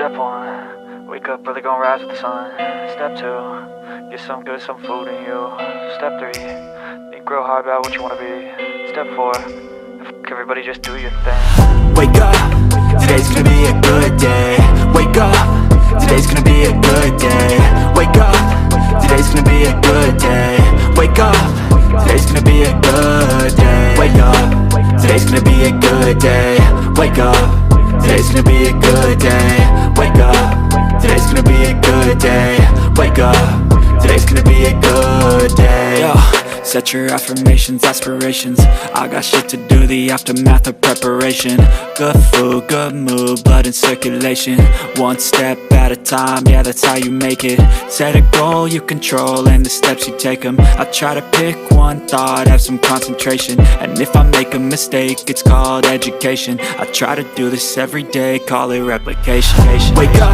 Step 1, wake up early, gonna rise with the sun. Step 2, get some good, some food in you. Step 3, think real hard about what you wanna be. Step 4, fuck everybody, just do your thing. Wake up, today's gonna be a good day. Wake up, today's gonna be a good day. Wake up, today's gonna be a good day. Wake up, today's gonna be a good day. Wake up, today's gonna be a good day. Wake up, today's gonna be a good day. Wake up, today's gonna be a good day. Wake up, today's gonna be a good day. Yo, set your affirmations, aspirations. I got shit to do, the aftermath of preparation. Good food, good mood, blood in circulation. One step at a time, yeah, that's how you make it. Set a goal you control and the steps you take them. I try to pick one thought, have some concentration. And if I make a mistake, it's called education. I try to do this every day, call it replication. Wake up,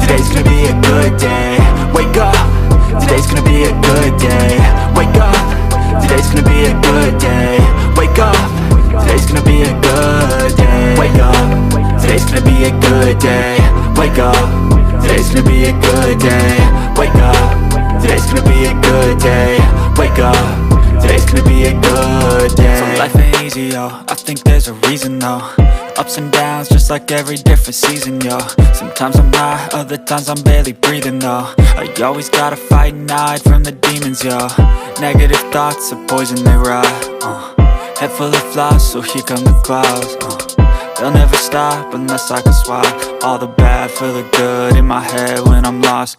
today's gonna be a good day. Wake up, today's gonna be a good day. Wake up, today's gonna be a good day. Wake up, today's gonna be a good day. Wake up, today's gonna be a good day. Wake up, today's gonna be a good day. Wake up, today's gonna be a good day. Wake up, today's gonna be a good day. So life ain't easy, yo, I think there's a reason though. Ups and downs, just like every different season, yo. Sometimes I'm high, other times I'm barely breathing, though. I always gotta fight and hide from the demons, yo. Negative thoughts are poison, they rot. Head full of flies, so here come the clouds. They'll never stop unless I can swap all the bad for the good in my head when I'm lost.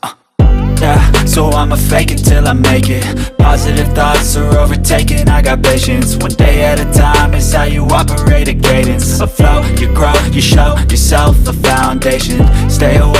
Yeah, so I'ma fake it till I make it. Positive thoughts are overtaken, I got patience. One day at a time is how you operate a cadence. A flow, you grow, you show yourself a foundation. Stay away